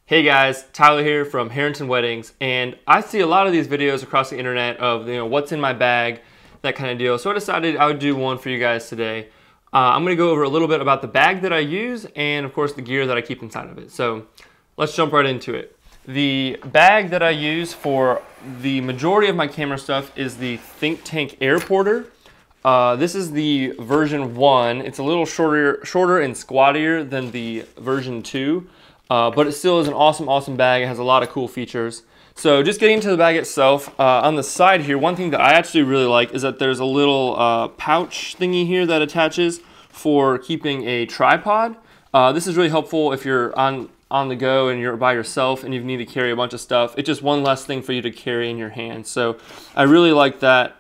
Hey guys, Tyler here from Herrinton Weddings, and I see a lot of these videos across the internet of what's in my bag, that kind of deal. So I decided I would do one for you guys today. I'm going to go over a little bit about the bag that I use and of course the gear that I keep inside of it. So let's jump right into it. The bag that I use for the majority of my camera stuff is the Thinktank Airporter. This is the version 1. It's a little shorter and squattier than the version 2. But it still is an awesome bag. It has a lot of cool features. So just getting to the bag itself, on the side here, one thing that I actually really like is that there's a little pouch thingy here that attaches for keeping a tripod. This is really helpful if you're on the go and you're by yourself and you need to carry a bunch of stuff. It's just one less thing for you to carry in your hand. So I really like that.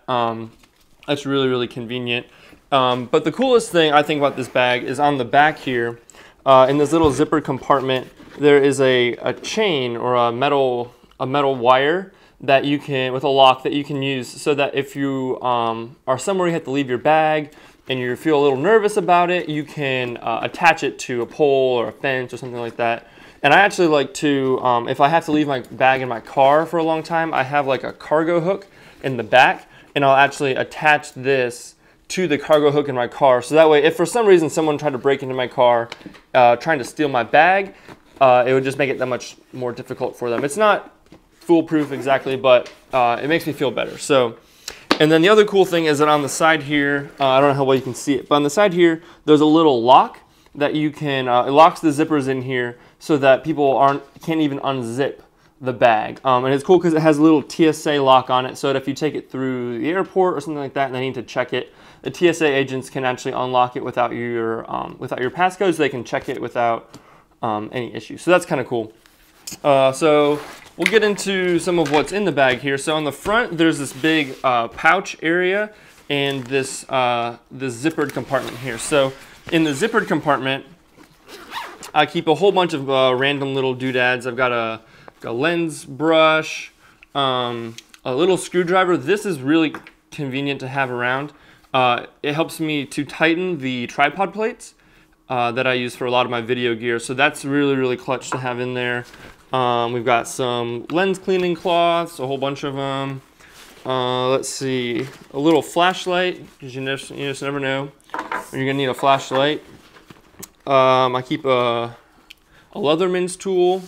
That's really convenient. But the coolest thing I think about this bag is on the back here, in this little zipper compartment, there is a chain or a metal wire that you can, with a lock that you can use so that if you are somewhere you have to leave your bag and you feel a little nervous about it, you can attach it to a pole or a fence or something like that. And I actually like to, if I have to leave my bag in my car for a long time, I have like a cargo hook in the back, and I'll actually attach this to the cargo hook in my car. So that way, if for some reason someone tried to break into my car trying to steal my bag, it would just make it that much more difficult for them. It's not foolproof exactly, but it makes me feel better. So, and then the other cool thing is that on the side here, I don't know how well you can see it, but on the side here, there's a little lock that you can, it locks the zippers in here so that people can't even unzip the bag. And it's cool because it has a little TSA lock on it, so that if you take it through the airport or something like that and they need to check it, the TSA agents can actually unlock it without your passcode, so they can check it without any issues. So that's kind of cool. So we'll get into some of what's in the bag here. So on the front, there's this big pouch area and this zippered compartment here. So in the zippered compartment, I keep a whole bunch of random little doodads. I've got a lens brush, a little screwdriver. This is really convenient to have around. It helps me to tighten the tripod plates that I use for a lot of my video gear. So that's really clutch to have in there. We've got some lens cleaning cloths, a whole bunch of them. Let's see, a little flashlight, because you just never know when you're gonna need a flashlight. I keep a Leatherman's tool.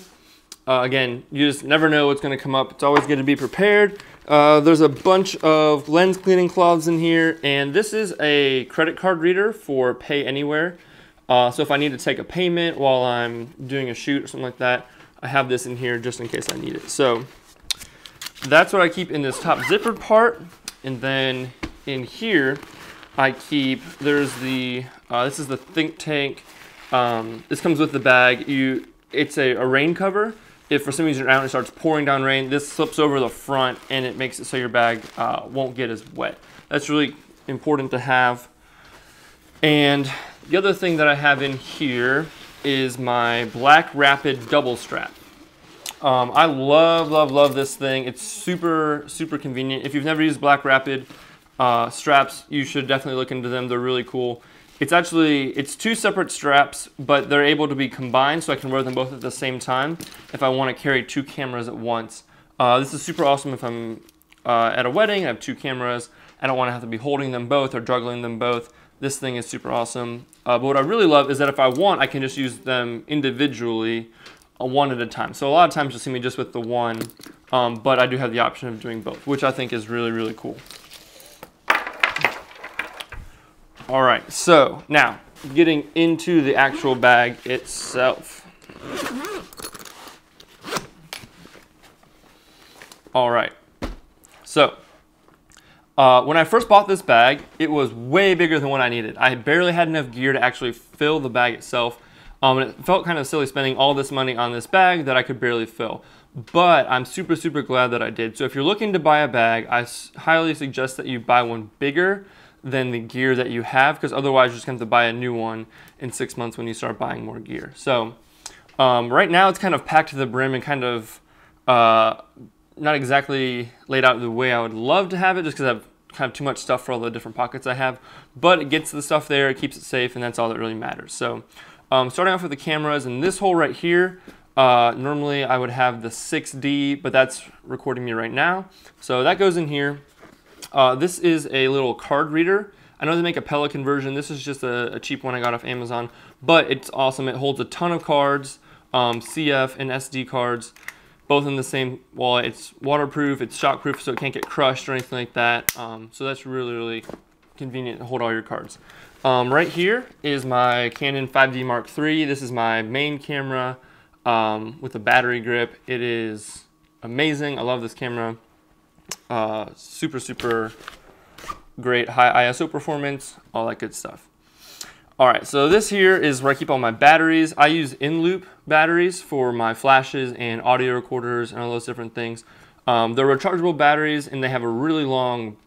Again, you just never know what's going to come up. It's always good to be prepared. There's a bunch of lens cleaning cloths in here, and this is a credit card reader for Pay Anywhere. So if I need to take a payment while I'm doing a shoot or something like that, I have this in here just in case I need it. So that's what I keep in this top zippered part. And then in here, I keep, there's the, this is the Thinktank. This comes with the bag. It's a rain cover. If for some reason it starts pouring down rain, this slips over the front and it makes it so your bag won't get as wet. That's really important to have. And the other thing that I have in here is my Black Rapid double strap. I love this thing. It's super convenient. If you've never used Black Rapid straps, you should definitely look into them. They're really cool. It's two separate straps, but they're able to be combined, so I can wear them both at the same time if I want to carry two cameras at once. This is super awesome if I'm at a wedding, I have two cameras, I don't want to have to be holding them both or juggling them both. This thing is super awesome. But what I really love is that if I want, I can just use them individually, one at a time. So a lot of times you'll see me just with the one, but I do have the option of doing both, which I think is really cool. All right, so now getting into the actual bag itself. All right, so when I first bought this bag, it was way bigger than what I needed. I barely had enough gear to actually fill the bag itself. And it felt kind of silly spending all this money on this bag that I could barely fill. But I'm super glad that I did. So if you're looking to buy a bag, I highly suggest that you buy one bigger than the gear that you have, because otherwise you're just going to have to buy a new one in 6 months when you start buying more gear. So right now it's kind of packed to the brim and kind of not exactly laid out the way I would love to have it, just because I have kind of too much stuff for all the different pockets I have, but it gets the stuff there, it keeps it safe, and that's all that really matters. So starting off with the cameras, and this hole right here, Normally I would have the 6D, but that's recording me right now. So that goes in here. This is a little card reader. I know they make a Pelican version. This is just a cheap one I got off Amazon, but it's awesome. It holds a ton of cards, CF and SD cards, both in the same wallet. It's waterproof, it's shockproof, so it can't get crushed or anything like that. So that's really, really convenient to hold all your cards. Right here is my Canon 5D Mark III. This is my main camera with a battery grip. It is amazing. I love this camera. Super, super great high ISO performance, all that good stuff. All right, so this here is where I keep all my batteries. I use in-loop batteries for my flashes and audio recorders and all those different things. They're rechargeable batteries and they have a really long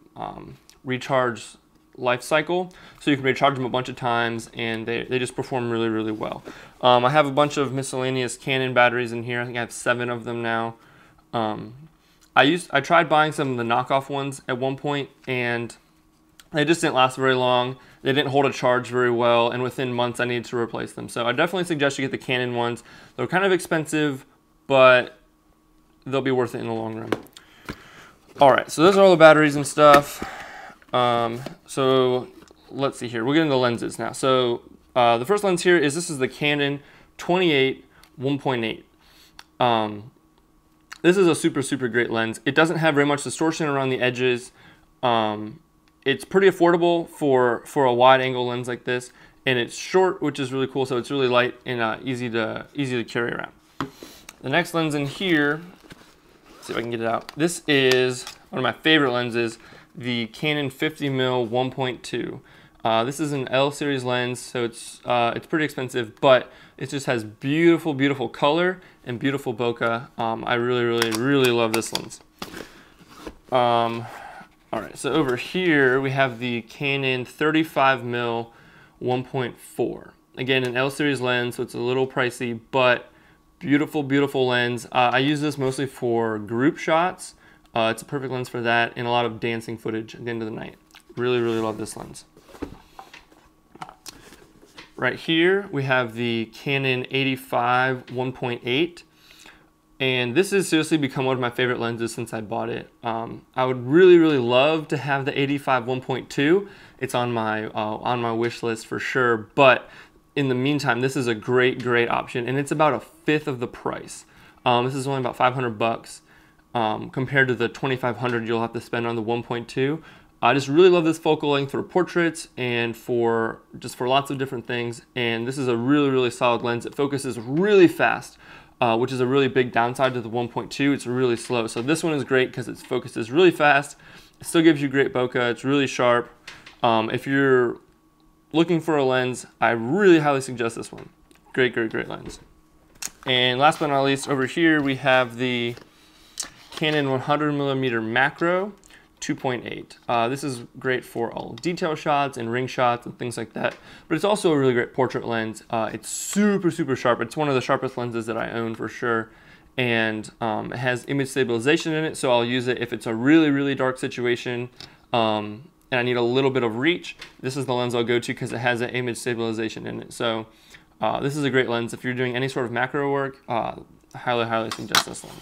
recharge life cycle, so you can recharge them a bunch of times and they just perform really, really well. I have a bunch of miscellaneous Canon batteries in here. I think I have 7 of them now. I tried buying some of the knockoff ones at one point and they just didn't last very long. They didn't hold a charge very well, and within months I needed to replace them. So I definitely suggest you get the Canon ones. They're kind of expensive, but they'll be worth it in the long run. All right, so those are all the batteries and stuff. So let's see here. We'll get into the lenses now. So the first lens here is this is the Canon 28 1.8. This is a super, super great lens. It doesn't have very much distortion around the edges. It's pretty affordable for a wide angle lens like this, and it's short, which is really cool. So it's really light and easy to carry around. The next lens in here, let's see if I can get it out. This is one of my favorite lenses, the Canon 50mm 1.2. This is an L series lens, so it's pretty expensive, but it just has beautiful, beautiful color and beautiful bokeh. I really, really, really love this lens. All right, so over here we have the Canon 35mm 1.4. Again, an L series lens, so it's a little pricey, but beautiful, beautiful lens. I use this mostly for group shots. It's a perfect lens for that, and a lot of dancing footage at the end of the night. Really, really love this lens. Right here we have the Canon 85 1.8. And this has seriously become one of my favorite lenses since I bought it. I would really, really love to have the 85 1.2. It's on my wish list for sure. But in the meantime, this is a great, great option, and it's about 1/5 of the price. This is only about 500 bucks compared to the 2,500 you'll have to spend on the 1.2. I just really love this focal length for portraits and for lots of different things. And this is a really, really solid lens. It focuses really fast. Which is a really big downside to the 1.2. It's really slow. So this one is great because it focuses really fast. It still gives you great bokeh. It's really sharp. If you're looking for a lens, I really highly suggest this one. Great, great, great lens. And last but not least, over here we have the Canon 100mm macro 2.8. This is great for all detail shots and ring shots and things like that, but it's also a really great portrait lens. It's super, super sharp. It's one of the sharpest lenses that I own for sure, and it has image stabilization in it, so I'll use it if it's a really, really dark situation and I need a little bit of reach. This is the lens I'll go to because it has an image stabilization in it. So this is a great lens. If you're doing any sort of macro work, highly, highly suggest this lens.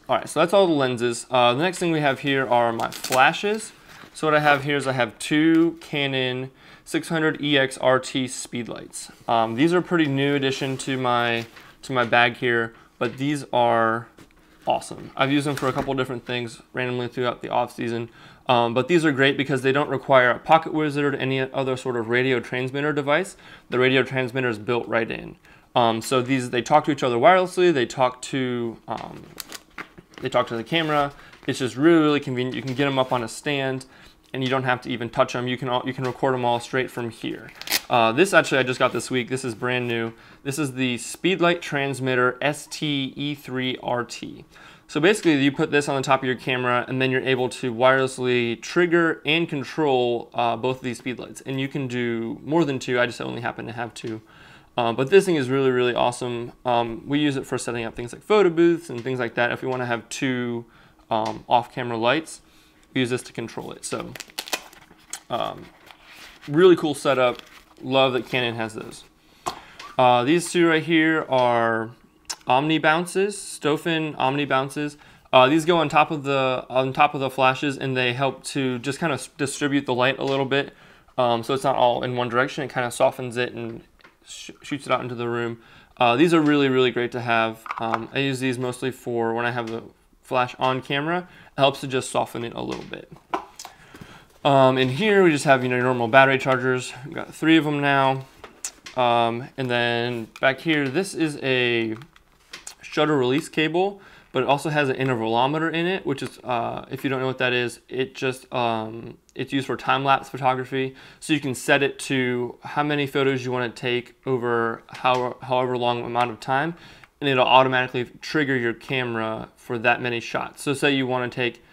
All right, so that's all the lenses. The next thing we have here are my flashes. So what I have here is I have 2 Canon 600EX RT speedlights. These are a pretty new addition to my bag here, but these are awesome. I've used them for a couple different things randomly throughout the off season, but these are great because they don't require a pocket wizard or any other sort of radio transmitter device. The radio transmitter is built right in. So they talk to each other wirelessly. They talk to the camera. It's just really, really convenient. You can get them up on a stand and you don't have to even touch them. You can record them all straight from here. This actually I just got this week. This is brand new. This is the Speedlight Transmitter ST-E3RT. So basically you put this on the top of your camera and then you're able to wirelessly trigger and control both of these speedlights. And you can do more than 2. I just only happen to have 2. But this thing is really, really awesome. We use it for setting up things like photo booths and things like that. If we want to have 2 off-camera lights, we use this to control it. So really cool setup. Love that Canon has those. These two right here are Omni bounces, Stofan Omni bounces. These go on top of the flashes, and they help to just kind of distribute the light a little bit, so it's not all in one direction. It kind of softens it and shoots it out into the room. These are really, really great to have. I use these mostly for when I have the flash on camera. It helps to just soften it a little bit. In here we just have, your normal battery chargers. We've got 3 of them now. And then back here, this is a shutter release cable, but it also has an intervalometer in it, which is, if you don't know what that is, it's used for time-lapse photography. So you can set it to how many photos you want to take over however long amount of time, and it'll automatically trigger your camera for that many shots. So say you want to take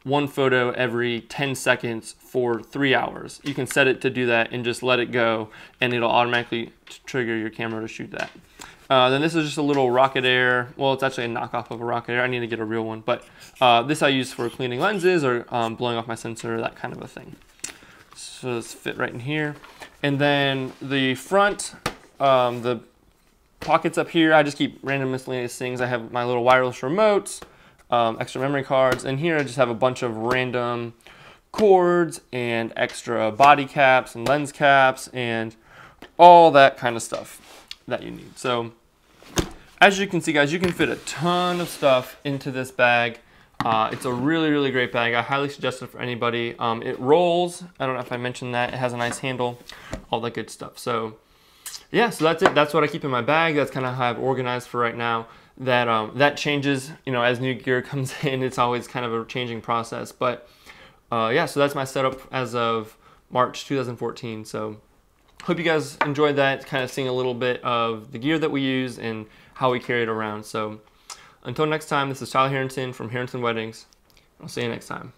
1 photo every 10 seconds for 3 hours. You can set it to do that and just let it go, and it'll automatically trigger your camera to shoot that. Then this is just a little Rocket Air. Well, it's actually a knockoff of a Rocket Air. I need to get a real one, but this I use for cleaning lenses or blowing off my sensor, that kind of a thing. So this fit right in here. And then the front, the pockets up here, I just keep random miscellaneous things. I have my little wireless remotes, extra memory cards, and here I just have a bunch of random cords and extra body caps and lens caps and all that kind of stuff that you need. So as you can see, guys, you can fit a ton of stuff into this bag. It's a really, really great bag. I highly suggest it for anybody. It rolls. I don't know if I mentioned that. It has a nice handle, all that good stuff. So yeah, so that's it. That's what I keep in my bag. That's kind of how I've organized for right now. That changes, as new gear comes in. It's always kind of a changing process. But yeah, so that's my setup as of March 2014. So hope you guys enjoyed that, kind of seeing a little bit of the gear that we use and how we carry it around. So until next time, this is Tyler Herrinton from Herrinton Weddings. I'll see you next time.